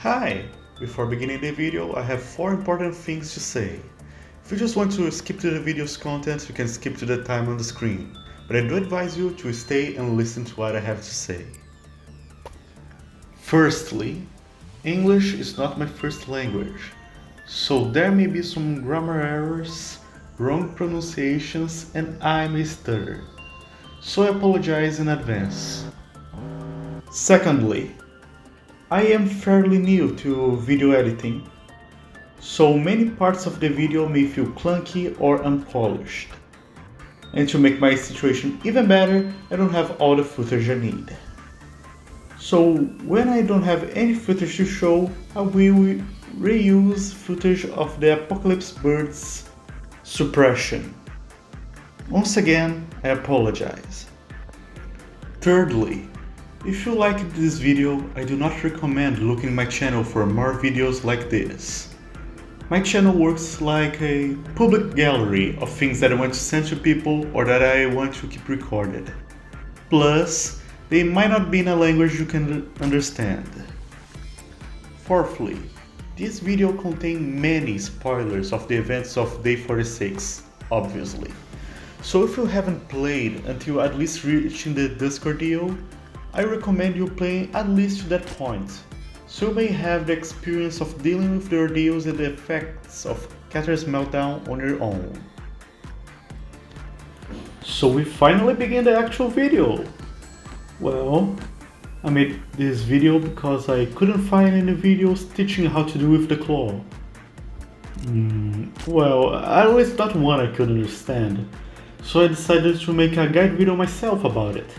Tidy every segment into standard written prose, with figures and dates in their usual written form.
Hi! Before beginning the video, I have 4 important things to say. If you just want to skip to the video's content, you can skip to the time on the screen, but I do advise you to stay and listen to what I have to say. Firstly, English is not my first language, so there may be some grammar errors, wrong pronunciations, and I may stutter, so I apologize in advance. Secondly, I am fairly new to video editing, so many parts of the video may feel clunky or unpolished. And to make my situation even better, I don't have all the footage I need. So when I don't have any footage to show, I will reuse footage of the Apocalypse Bird's suppression. Once again, I apologize. Thirdly, if you liked this video, I do not recommend looking my channel for more videos like this. My channel works like a public gallery of things that I want to send to people or that I want to keep recorded. Plus, they might not be in a language you can understand. Fourthly, this video contains many spoilers of the events of Day 46, obviously. So if you haven't played until at least reaching the Dusk Ordeal, I recommend you playing at least to that point, so you may have the experience of dealing with the ordeals and the effects of Cather's meltdown on your own. So we finally begin the actual video. Well, I made this video because I couldn't find any videos teaching how to do with the claw. Well, I always thought one I could understand, so I decided to make a guide video myself about it.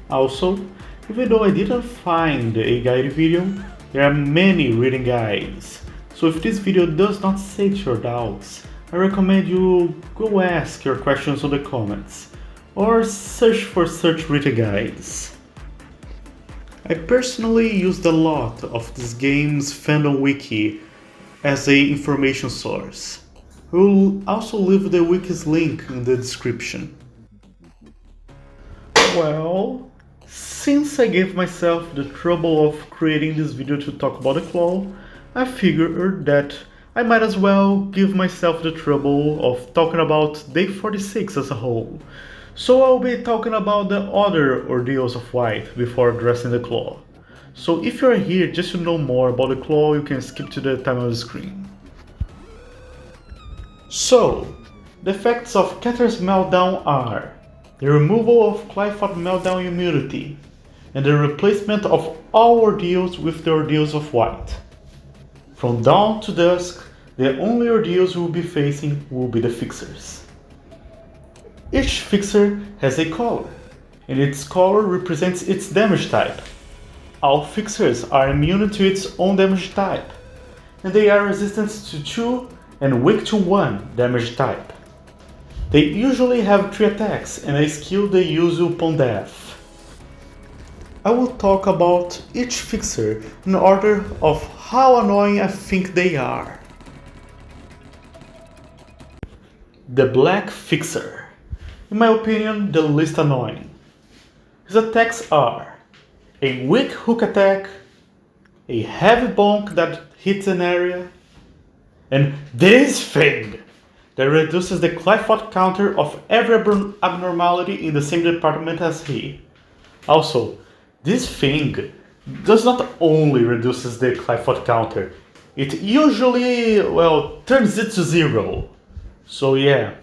Also, even though I didn't find a guide video, there are many reading guides, so if this video does not sate your doubts, I recommend you go ask your questions in the comments, or search for such reading guides. I personally used a lot of this game's fandom wiki as an information source. I will also leave the wiki's link in the description. Well, since I gave myself the trouble of creating this video to talk about the claw, I figured that I might as well give myself the trouble of talking about Day 46 as a whole. So I'll be talking about the other ordeals of White before addressing the claw. So if you're here just to know more about the claw, you can skip to the time on the screen. So, the effects of Cather's meltdown are the removal of Clifford meltdown immunity, and the replacement of all ordeals with the ordeals of White. From dawn to dusk, the only ordeals we'll be facing will be the fixers. Each fixer has a color, and its color represents its damage type. All fixers are immune to its own damage type, and they are resistant to 2 and weak to 1 damage type. They usually have 3 attacks and a skill they use upon death. I will talk about each fixer in order of how annoying I think they are. The Black Fixer. In my opinion, the least annoying. His attacks are a weak hook attack, a heavy bonk that hits an area, and this thing that reduces the Clifford counter of every abnormality in the same department as he. Also, this thing does not only reduces the Clifford counter, it usually, turns it to 0. So yeah.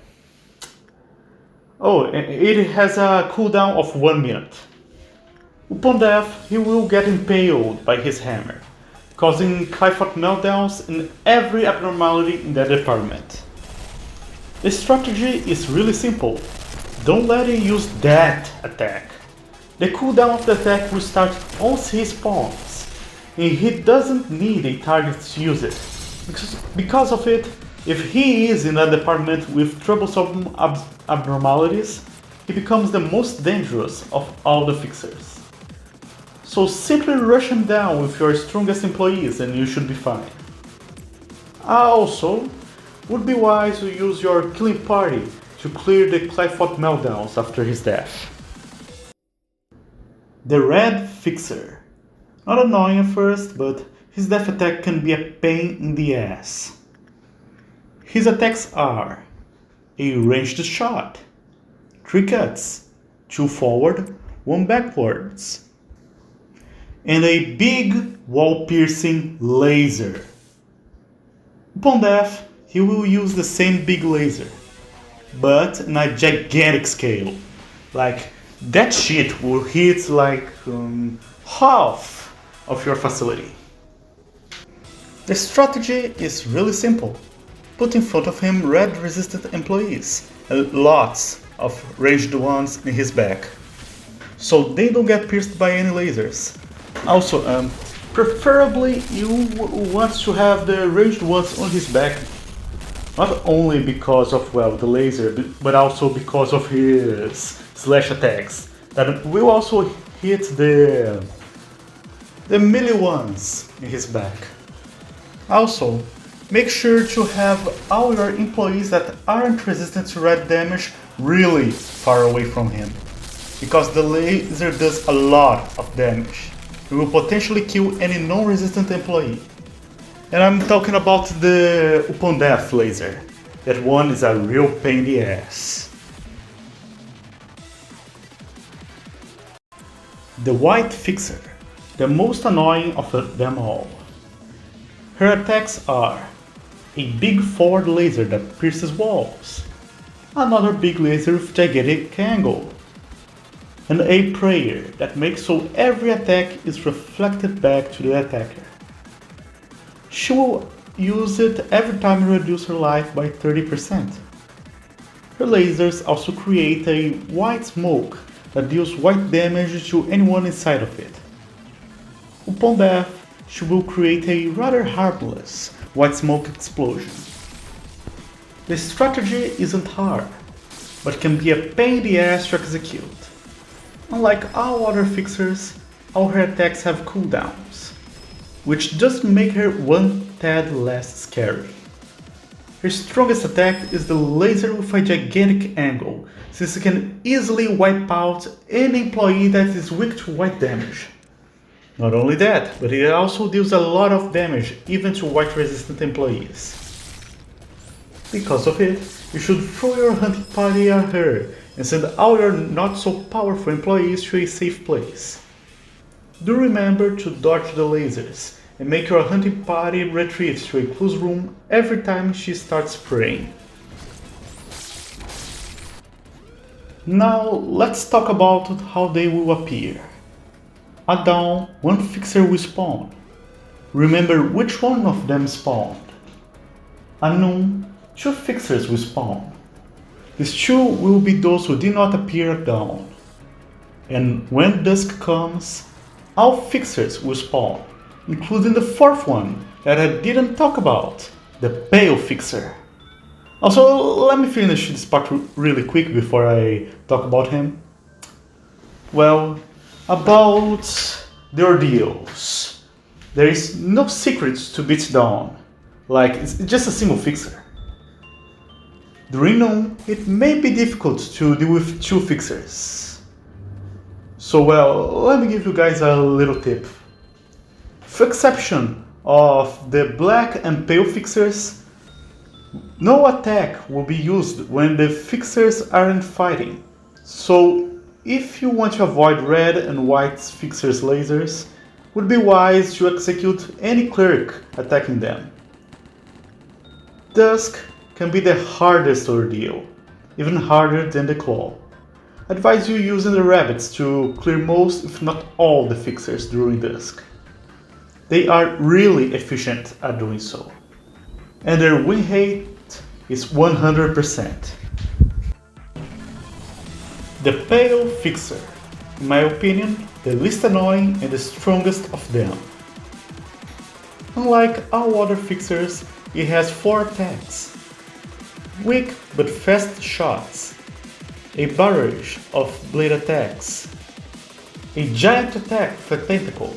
Oh, it has a cooldown of 1 minute. Upon death, he will get impaled by his hammer, causing Clifford meltdowns in every abnormality in that department. The strategy is really simple. Don't let him use that attack. The cooldown of the attack will start once he spawns, and he doesn't need a target to use it. Because of it, if he is in a department with troublesome abnormalities, he becomes the most dangerous of all the fixers. So simply rush him down with your strongest employees and you should be fine. Also, would be wise to use your killing party to clear the Clifford meltdowns after his death. The Red Fixer. Not annoying at first, but his death attack can be a pain in the ass. His attacks are a ranged shot, 3 cuts, 2 forward, 1 backwards, and a big wall-piercing laser. Upon death, he will use the same big laser, but in a gigantic scale. Like, that shit will hit like half of your facility. The strategy is really simple. Put in front of him red-resistant employees and lots of ranged ones in his back, so they don't get pierced by any lasers. Also, preferably you want to have the ranged ones on his back, not only because of, well, the laser, but also because of his slash attacks that will also hit the melee ones in his back. Also, make sure to have all your employees that aren't resistant to red damage really far away from him, because the laser does a lot of damage. It will potentially kill any non-resistant employee. And I'm talking about the upon death laser. That one is a real pain in the ass. The White Fixer, the most annoying of them all. Her attacks are a big forward laser that pierces walls, another big laser with gigantic angle, and a prayer that makes so every attack is reflected back to the attacker. She will use it every time you reduce her life by 30%. Her lasers also create a white smoke that deals white damage to anyone inside of it. Upon death, she will create a rather harmless white smoke explosion. The strategy isn't hard, but can be a pain in the ass to execute. Unlike all other fixers, all her attacks have cooldowns, which just make her one tad less scary. Her strongest attack is the laser with a gigantic angle, since it can easily wipe out any employee that is weak to white damage. Not only that, but it also deals a lot of damage even to white resistant employees. Because of it, you should throw your hunting party at her and send all your not so powerful employees to a safe place. Do remember to dodge the lasers and make your hunting party retreat to a closed room every time she starts spraying. Now let's talk about how they will appear. At dawn, one fixer will spawn. Remember which one of them spawned. At noon, 2 fixers will spawn. These 2 will be those who did not appear at dawn. And when dusk comes, all fixers will spawn, including the 4th one that I didn't talk about, the Pale Fixer. Also, let me finish this part really quick before I talk about him. Well, about the ordeals. There is no secret to beat down, like it's just a single fixer. During noon, it may be difficult to deal with 2 fixers. So well, let me give you guys a little tip. With exception of the black and pale fixers, no attack will be used when the fixers aren't fighting. So if you want to avoid red and white fixers' lasers, it would be wise to execute any cleric attacking them. Dusk can be the hardest ordeal, even harder than the claw. Advise you using the rabbits to clear most if not all the fixers during dusk. They are really efficient at doing so, and their win rate is 100%. The Pale Fixer, in my opinion, the least annoying and the strongest of them. Unlike all other fixers, it has 4 attacks. Weak but fast shots, a barrage of blade attacks, a giant attack with a tentacle,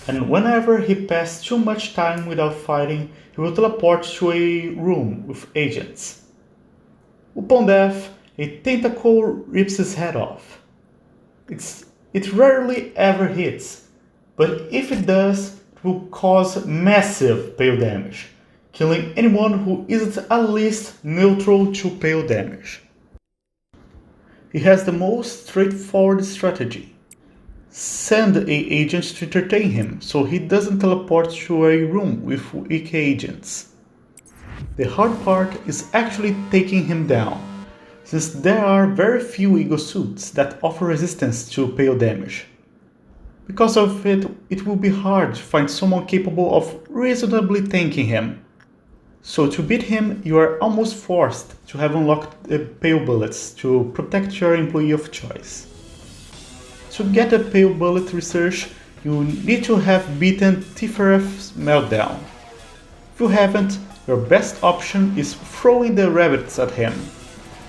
and whenever he passes too much time without fighting, he will teleport to a room with agents. Upon death, a tentacle rips his head off. It rarely ever hits, but if it does, it will cause massive pale damage, killing anyone who isn't at least neutral to pale damage. He has the most straightforward strategy. Send an agent to entertain him so he doesn't teleport to a room with weak agents. The hard part is actually taking him down, since there are very few ego suits that offer resistance to pale damage. Because of it, it will be hard to find someone capable of reasonably tanking him. So to beat him, you are almost forced to have unlocked the pale bullets to protect your employee of choice. To get the pale bullet research, you need to have beaten Tifereth's meltdown. If you haven't, your best option is throwing the rabbits at him,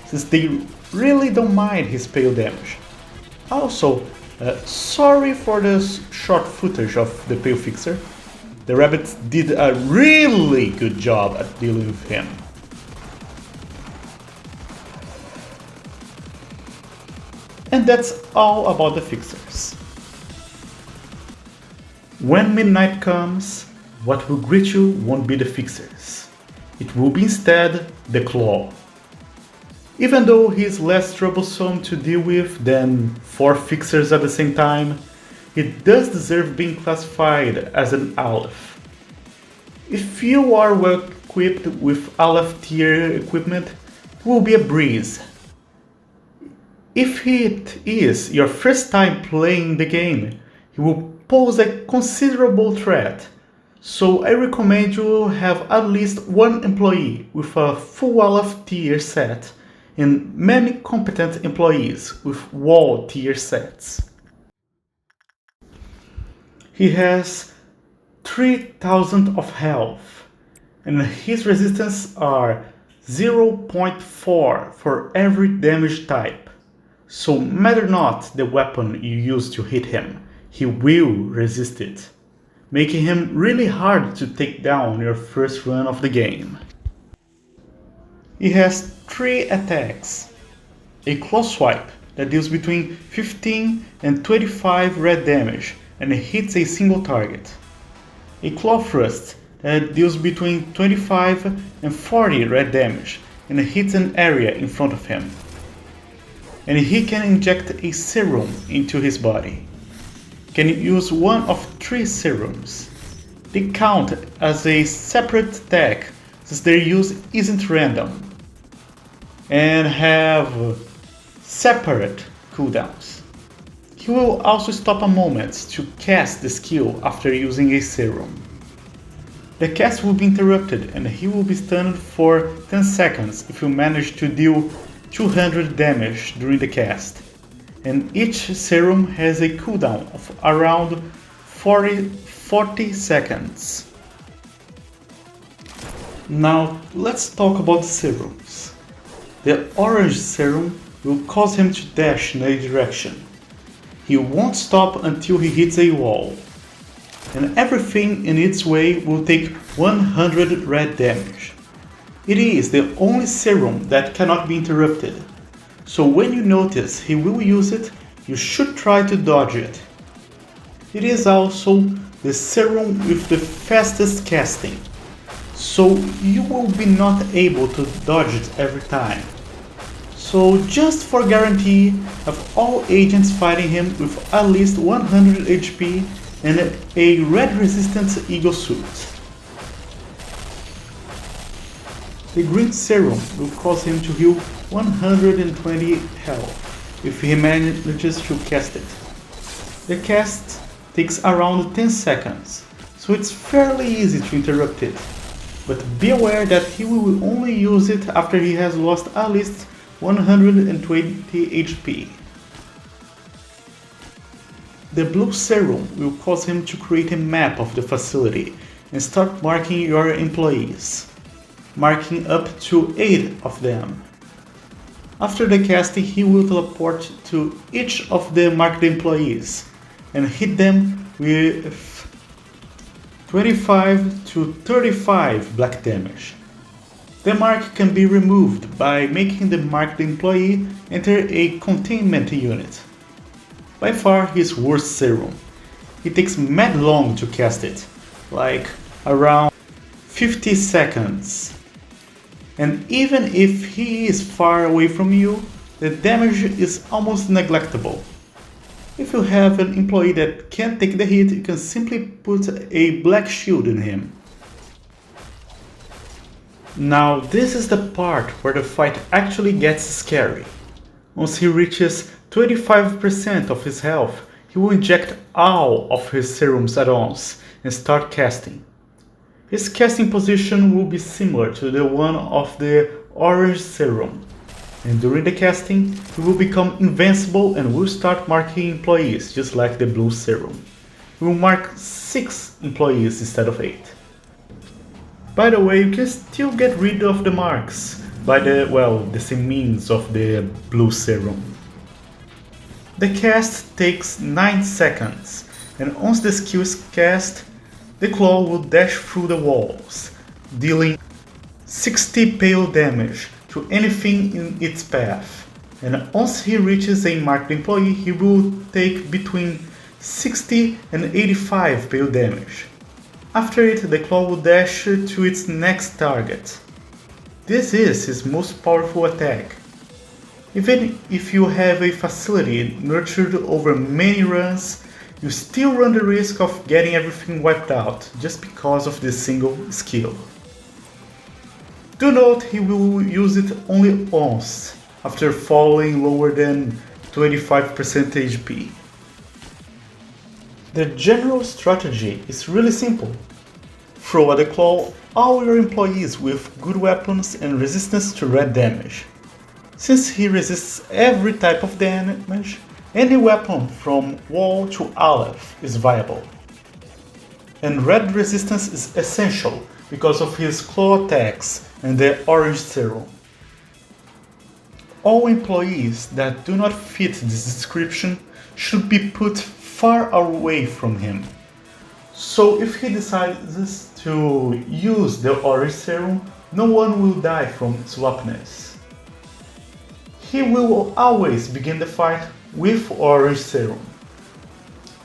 since they really don't mind his pale damage. Also, sorry for the short footage of the pale fixer. The rabbits did a really good job at dealing with him. And that's all about the fixers. When midnight comes, what will greet you won't be the fixers. It will be instead the Claw. Even though he is less troublesome to deal with than 4 fixers at the same time, he does deserve being classified as an Aleph. If you are well equipped with Aleph tier equipment, it will be a breeze. If it is your first time playing the game, he will pose a considerable threat, so I recommend you have at least one employee with a full Aleph tier set and many competent employees with wall tier sets. He has 3000 of health, and his resistance are 0.4 for every damage type. So matter not the weapon you use to hit him, he will resist it, making him really hard to take down your first run of the game. He has 3 attacks. A Claw Swipe that deals between 15 and 25 red damage and hits a single target. A Claw Thrust that deals between 25 and 40 red damage and hits an area in front of him. And he can inject a serum into his body. Can use one of 3 serums. They count as a separate attack since their use isn't random, and have separate cooldowns. He will also stop a moment to cast the skill after using a serum. The cast will be interrupted and he will be stunned for 10 seconds if you manage to deal 200 damage during the cast, and each serum has a cooldown of around 40 seconds. Now let's talk about the serums. The orange serum will cause him to dash in a direction. He won't stop until he hits a wall, and everything in its way will take 100 red damage. It is the only serum that cannot be interrupted, so when you notice he will use it, you should try to dodge it. It is also the serum with the fastest casting, so you will be not able to dodge it every time. So just for guarantee, have all agents fighting him with at least 100 HP and a red resistance ego suit. The green serum will cause him to heal 120 health if he manages to cast it. The cast takes around 10 seconds, so it's fairly easy to interrupt it, but be aware that he will only use it after he has lost at least 120 HP. The blue serum will cause him to create a map of the facility and start marking your employees, marking up to 8 of them. After the casting, he will teleport to each of the marked employees and hit them with 25 to 35 black damage. The mark can be removed by making the marked employee enter a containment unit. By far his worst serum. It takes mad long to cast it, like around 50 seconds. And even if he is far away from you, the damage is almost neglectable. If you have an employee that can't take the hit, you can simply put a black shield in him. Now this is the part where the fight actually gets scary. Once he reaches 25% of his health, he will inject all of his serums at once and start casting. His casting position will be similar to the one of the orange serum, and during the casting he will become invincible and will start marking employees just like the blue serum. He will mark 6 employees instead of 8. By the way, you can still get rid of the marks by the same means of the blue serum. The cast takes 9 seconds, and once the skill is cast, the claw will dash through the walls, dealing 60 pale damage to anything in its path, and once he reaches a marked employee, he will take between 60 and 85 pale damage. After it, the claw will dash to its next target. This is his most powerful attack. Even if you have a facility nurtured over many runs, you still run the risk of getting everything wiped out just because of this single skill. Do note he will use it only once, after falling lower than 25% HP. The general strategy is really simple. Throw at the claw all your employees with good weapons and resistance to red damage. Since he resists every type of damage, any weapon from wall to Aleph is viable. And red resistance is essential because of his claw attacks and the orange serum. All employees that do not fit this description should be put far away from him. So if he decides to use the orange serum, no one will die from its weakness. He will always begin the fight with orange serum.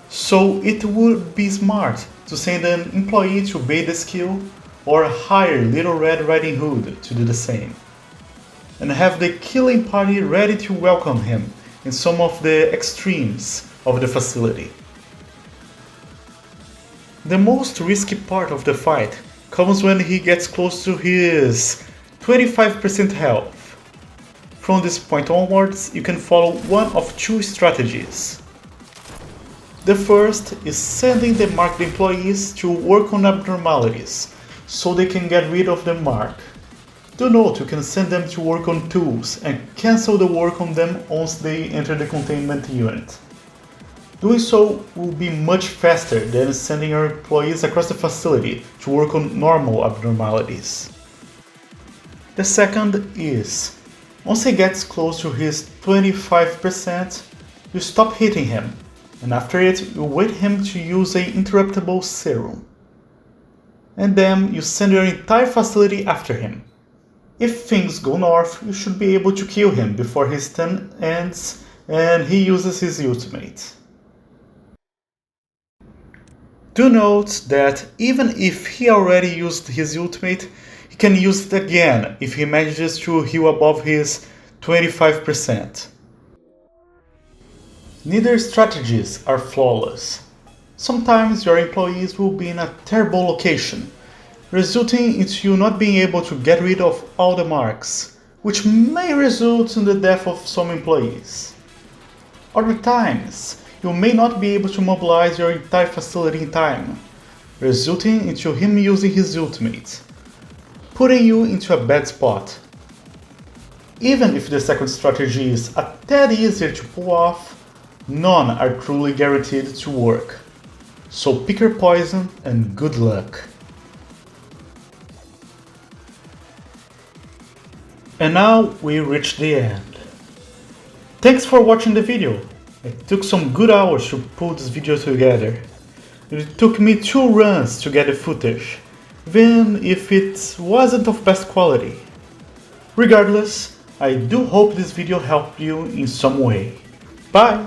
So it would be smart to send an employee to bait the skill or hire Little Red Riding Hood to do the same. And have the killing party ready to welcome him in some of the extremes of the facility. The most risky part of the fight comes when he gets close to his 25% health. From this point onwards, you can follow one of 2 strategies. The first is sending the marked employees to work on abnormalities, so they can get rid of the mark. Do note you can send them to work on tools and cancel the work on them once they enter the containment unit. Doing so will be much faster than sending your employees across the facility to work on normal abnormalities. The second is, once he gets close to his 25%, you stop hitting him, and after it you wait him to use an interruptible serum. And then you send your entire facility after him. If things go north, you should be able to kill him before his turn ends and he uses his ultimate. Do note that even if he already used his ultimate, he can use it again if he manages to heal above his 25%. Neither strategies are flawless. Sometimes your employees will be in a terrible location, resulting in you not being able to get rid of all the marks, which may result in the death of some employees. Other times, you may not be able to mobilize your entire facility in time, resulting into him using his ultimate, putting you into a bad spot. Even if the second strategy is a tad easier to pull off, none are truly guaranteed to work. So pick your poison and good luck. And now we reach the end. Thanks for watching the video. It took some good hours to pull this video together. It took me 2 runs to get the footage, even if it wasn't of best quality. Regardless, I do hope this video helped you in some way. Bye!